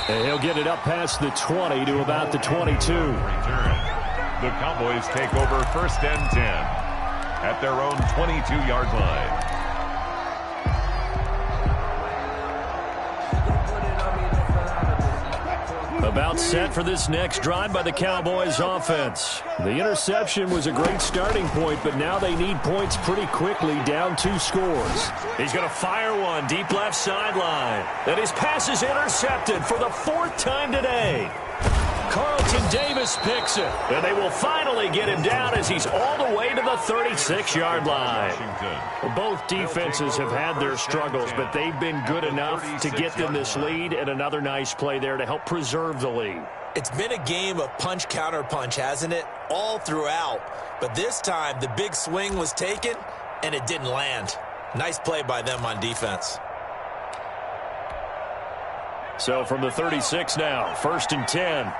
And he'll get it up past the 20 to about the 22. Return. The Cowboys take over first and 10 at their own 22-yard line. About set for this next drive by the Cowboys offense. The interception was a great starting point, but now they need points pretty quickly, down 2 scores. He's going to fire one deep left sideline. And his pass is intercepted for the 4th time today. Carlton Davis picks it. And they will finally get him down as he's all the way to the 36-yard line. Well, both defenses have had their struggles, but they've been good enough to get them this lead, and another nice play there to help preserve the lead. It's been a game of punch-counter-punch, hasn't it? All throughout. But this time, the big swing was taken, and it didn't land. Nice play by them on defense. So from the 36 now, 1st and 10.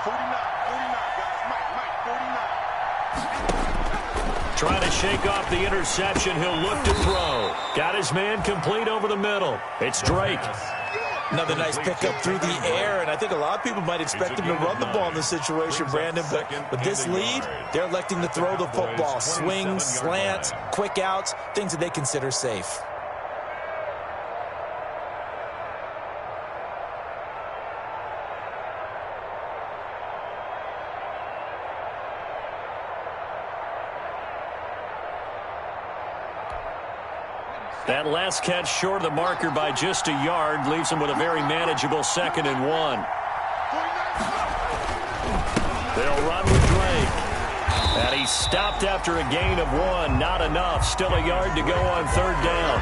49, guys. Mike, 49. Trying to shake off the interception. He'll look to throw. Got his man complete over the middle. It's Drake. Another nice pickup through the air, and I think a lot of people might expect him to run the ball in this situation, Brandon, but with this lead, they're electing to throw the football. Swings, slants, quick outs, things that they consider safe. That last catch short of the marker by just a yard leaves him with a very manageable 2nd and 1. They'll run with Drake. And he's stopped after a gain of 1. Not enough. Still a yard to go on 3rd down.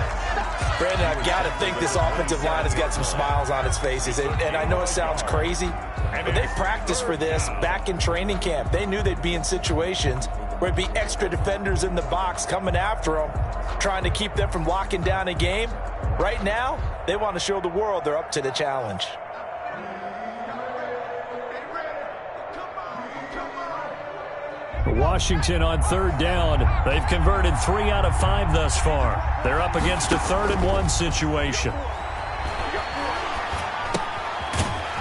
Brandon, I've got to think this offensive line has got some smiles on its faces. And I know it sounds crazy, but they practiced for this back in training camp. They knew they'd be in situations where it'd be extra defenders in the box coming after them, trying to keep them from locking down a game. Right now, they want to show the world they're up to the challenge. Washington on 3rd down. They've converted 3 out of 5 thus far. They're up against a 3rd and 1 situation.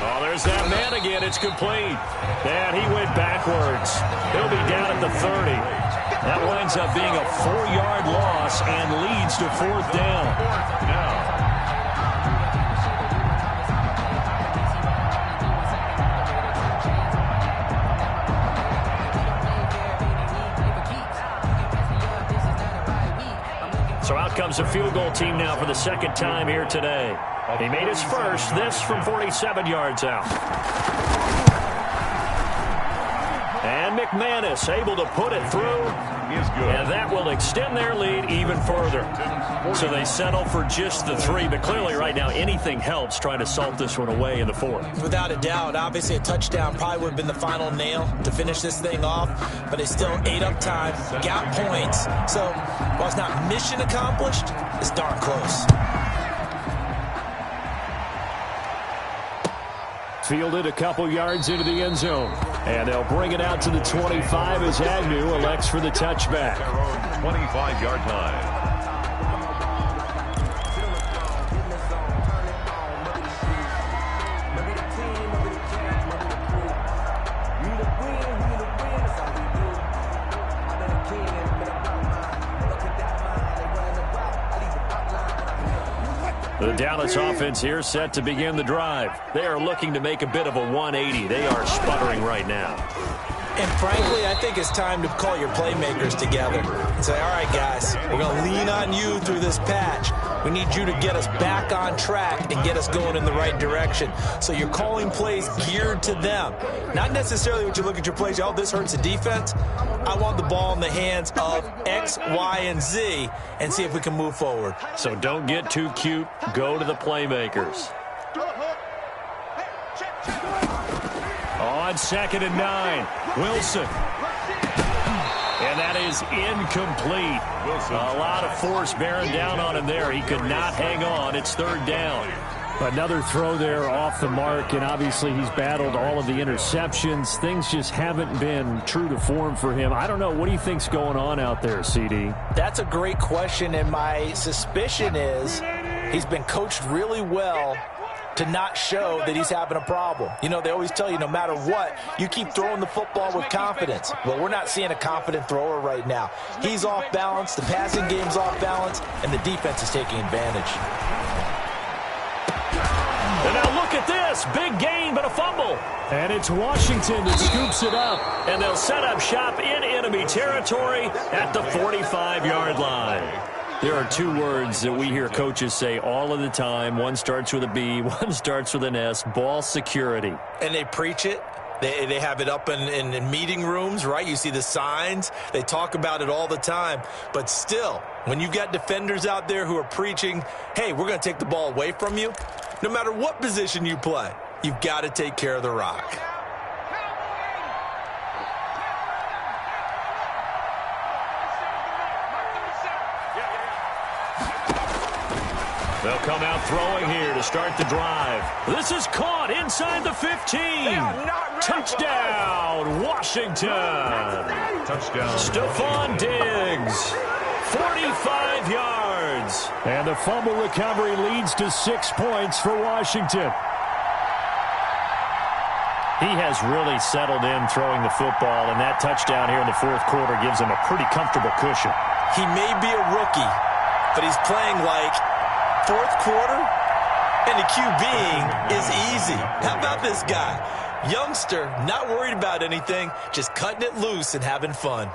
Oh, there's that man again. It's complete. And he went backwards. He'll be down at the 30. That winds up being a 4-yard loss and leads to 4th down. So out comes a field goal team now for the 2nd time here today. He made his first, this from 47 yards out. And McManus able to put it through. And that will extend their lead even further. So they settle for just the 3, but clearly right now anything helps trying to salt this one away in the 4th. Without a doubt, obviously a touchdown probably would have been the final nail to finish this thing off, but they still ate up time, got points. So while it's not mission accomplished, it's darn close. Fielded a couple yards into the end zone. And they'll bring it out to the 25 as Agnew elects for the touchback. 25-yard line. The Dallas offense here set to begin the drive. They are looking to make a bit of a 180. They are sputtering right now. And frankly, I think it's time to call your playmakers together and say, all right, guys, we're going to lean on you through this patch. We need you to get us back on track and get us going in the right direction. So you're calling plays geared to them. Not necessarily what you look at your plays, oh, this hurts the defense. I want the ball in the hands of X, Y, and Z and see if we can move forward. So don't get too cute. Go to the playmakers. On 2nd and 9, Wilson. And that is incomplete. A lot of force bearing down on him there. He could not hang on. It's 3rd down. Another throw there off the mark, and obviously he's battled all of the interceptions. Things just haven't been true to form for him. I don't know. What do you think's going on out there, CD? That's a great question, and my suspicion is he's been coached really well to not show that he's having a problem. You know, they always tell you no matter what, you keep throwing the football with confidence. Well, we're not seeing a confident thrower right now. He's off balance, the passing game's off balance, and the defense is taking advantage. And now look at this. Big gain, but a fumble. And it's Washington that scoops it up. And they'll set up shop in enemy territory at the 45-yard line. There are 2 words that we hear coaches say all of the time. One starts with a B, one starts with an S, ball security. And they preach it. They have it up in meeting rooms, right? You see the signs. They talk about it all the time. But still, when you've got defenders out there who are preaching, hey, we're going to take the ball away from you, no matter what position you play, you've got to take care of the rock. They'll come out throwing here to start the drive. This is caught inside the 15. Touchdown, Washington. Touchdown. Stephon Diggs, 45 yards. And the fumble recovery leads to 6 points for Washington. He has really settled in throwing the football, and that touchdown here in the 4th quarter gives him a pretty comfortable cushion. He may be a rookie, but he's playing like 4th quarter, and the QBing is easy. How about this guy? Youngster, not worried about anything, just cutting it loose and having fun.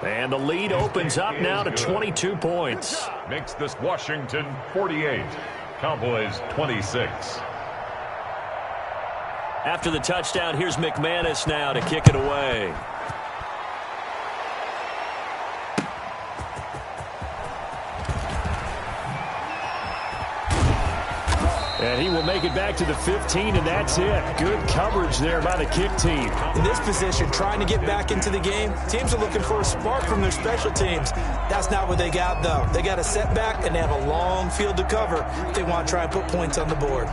And the lead opens up now to 22 points. Makes this Washington 48, Cowboys 26. After the touchdown, here's McManus now to kick it away. And he will make it back to the 15, and that's it. Good coverage there by the kick team. In this position, trying to get back into the game, teams are looking for a spark from their special teams. That's not what they got, though. They got a setback, and they have a long field to cover if they want to try and put points on the board.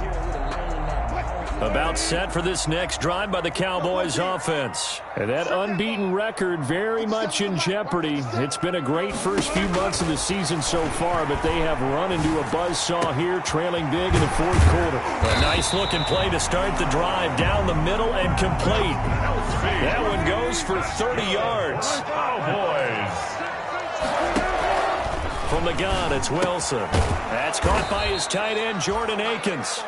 About set for this next drive by the Cowboys offense. And that unbeaten record very much in jeopardy. It's been a great first few months of the season so far, but they have run into a buzzsaw here, trailing big in the fourth quarter. A nice-looking play to start the drive, down the middle and complete. That one goes for 30 yards. Cowboys. From the gun, it's Wilson. That's caught by his tight end, Jordan Akins.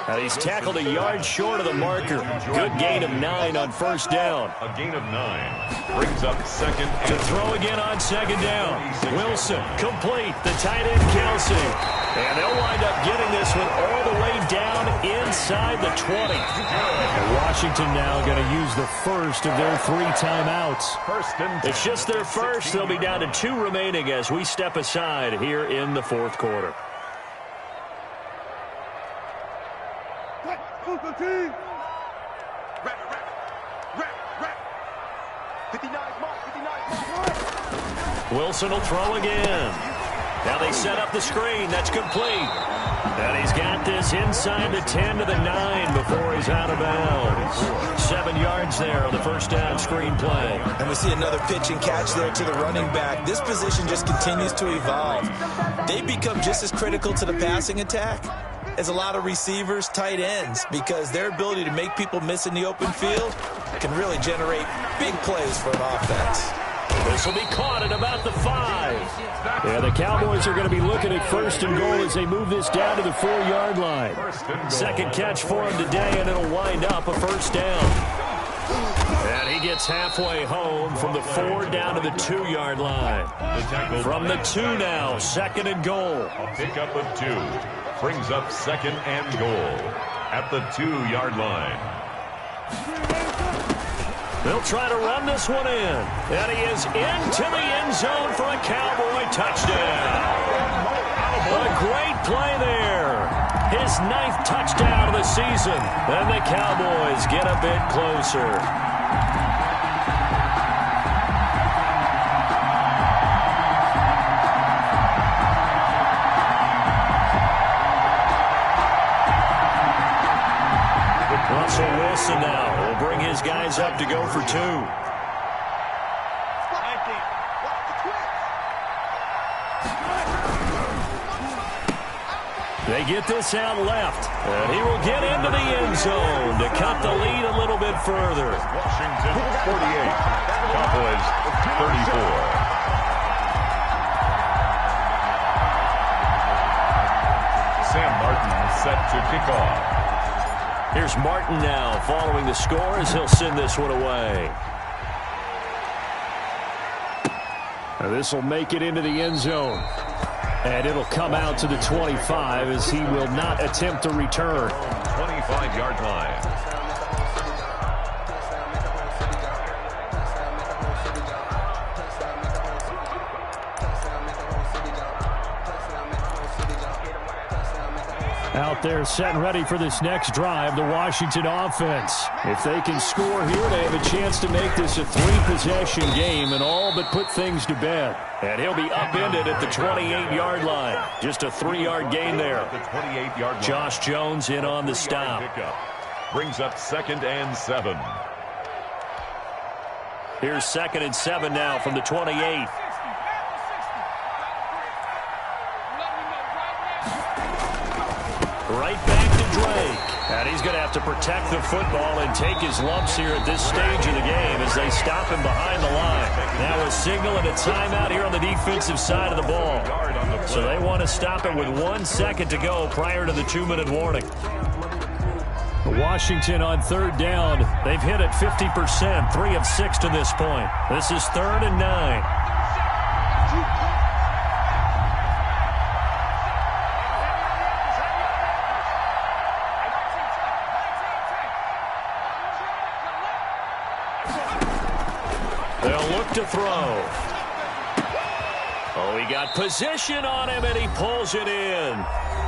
And he's tackled a yard short of the marker. Good gain of 9 on first down. A gain of 9. Brings up second. To throw again on second down. Wilson, complete. The tight end, Kelsey. And they'll wind up getting this one all the way down inside the 20. And Washington now going to use the first of their 3 timeouts. It's just their first. They'll be down to 2 remaining as we step aside here in the fourth quarter. Wilson will throw again. Now they set up the screen. That's complete. And he's got this inside the 10 to the 9 before he's out of bounds. 7 yards there on the first down screen play. And we see another pitch and catch there to the running back. This position just continues to evolve. They become just as critical to the passing attack as a lot of receivers, tight ends, because their ability to make people miss in the open field can really generate big plays for an offense. This will be caught at about the 5. Yeah, the Cowboys are going to be looking at first and goal as they move this down to the 4-yard line. Second catch for him today, and it'll wind up a first down. And he gets halfway home from the 4 down to the 2-yard line. From the 2 now, second and goal. A pickup of 2. Brings up second and goal at the 2-yard line. They'll try to run this one in. And he is into the end zone for a Cowboy touchdown. A great play there. His 9th touchdown of the season. And the Cowboys get a bit closer. Russell Wilson now will bring his guys up to go for 2. They get this out left, and he will get into the end zone to cut the lead a little bit further. Washington 48, Cowboys 34. Sam Martin set to kick off. Here's Martin now following the score as he'll send this one away. This will make it into the end zone. And it'll come out to the 25 as he will not attempt to return. 25-yard line. Out there set and ready for this next drive, the Washington offense. If they can score here, they have a chance to make this a 3-possession game and all but put things to bed. And he'll be upended at the 28-yard line. Just a 3-yard gain there. The 28-yard line. Josh Jones in on the stop. Brings up second and 7. Here's second and 7 now from the 28. Right back to Drake. And he's going to have to protect the football and take his lumps here at this stage of the game as they stop him behind the line. Now a signal and a timeout here on the defensive side of the ball. So they want to stop it with 1 second to go prior to the 2-minute warning. Washington on third down. They've hit it 50%, 3 of 6 to this point. This is 3rd and 9. They'll look to throw. Oh, he got position on him, and he pulls it in.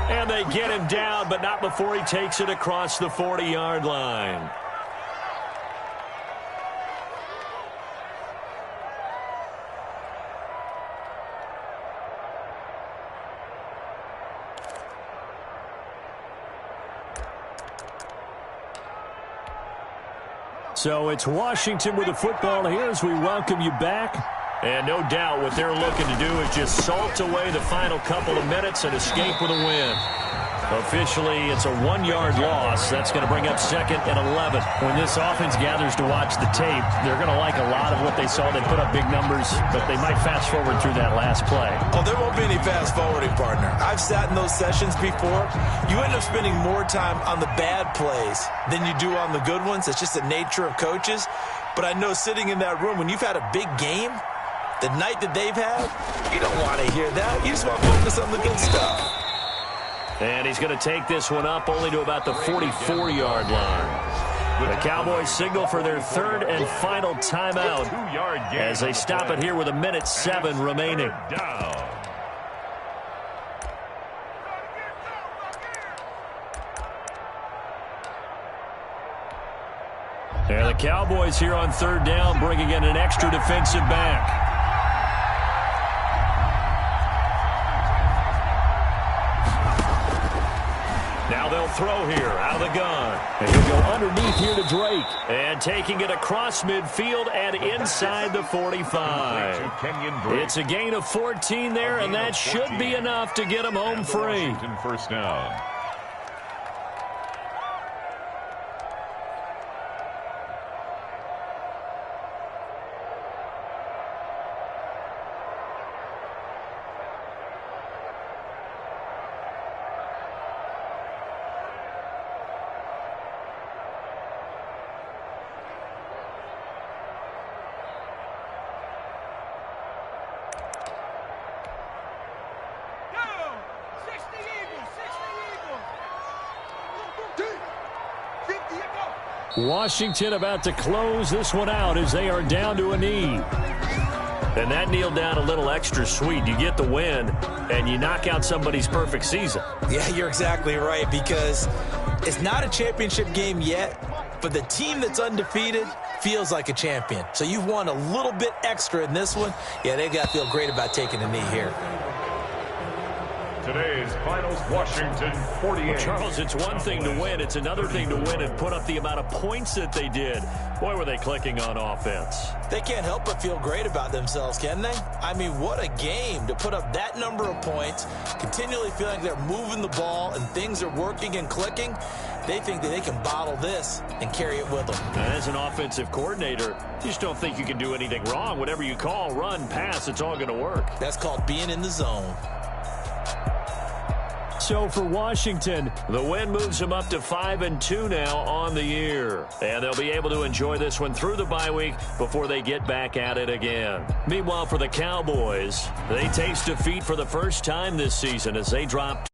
And they get him down, but not before he takes it across the 40-yard line. So it's Washington with the football here as we welcome you back. And no doubt what they're looking to do is just salt away the final couple of minutes and escape with a win. Officially, it's a 1-yard loss. That's going to bring up 2nd and 11. When this offense gathers to watch the tape, they're going to like a lot of what they saw. They put up big numbers, but they might fast forward through that last play. Oh, there won't be any fast forwarding, partner. I've sat in those sessions before. You end up spending more time on the bad plays than you do on the good ones. It's just the nature of coaches. But I know sitting in that room, when you've had a big game, the night that they've had, you don't want to hear that. You just want to focus on the good stuff. And he's going to take this one up only to about the 44-yard line. The Cowboys signal for their 3rd and final timeout as they stop it here with 1:07 remaining. And the Cowboys here on 3rd down, bringing in an extra defensive back. Now they'll throw here out of the gun. And he'll go underneath here to Drake. And taking it across midfield and inside the 45. It's a gain of 14 there, and that should be enough to get him home free. First down. Washington about to close this one out as they are down to a knee. And that kneel down a little extra sweet. You get the win, and you knock out somebody's perfect season. Yeah, you're exactly right, because it's not a championship game yet, but the team that's undefeated feels like a champion. So you've won a little bit extra in this one. Yeah, they got to feel great about taking a knee here. Today's finals, Washington 48. Well, Charles, it's one thing to win. It's another thing to win and put up the amount of points that they did. Boy, were they clicking on offense. They can't help but feel great about themselves, can they? I mean, what a game to put up that number of points, continually feeling they're moving the ball and things are working and clicking. They think that they can bottle this and carry it with them. And as an offensive coordinator, you just don't think you can do anything wrong. Whatever you call, run, pass, it's all going to work. That's called being in the zone. So for Washington, the win moves them up to 5-2 now on the year. And they'll be able to enjoy this one through the bye week before they get back at it again. Meanwhile, for the Cowboys, they taste defeat for the first time this season as they drop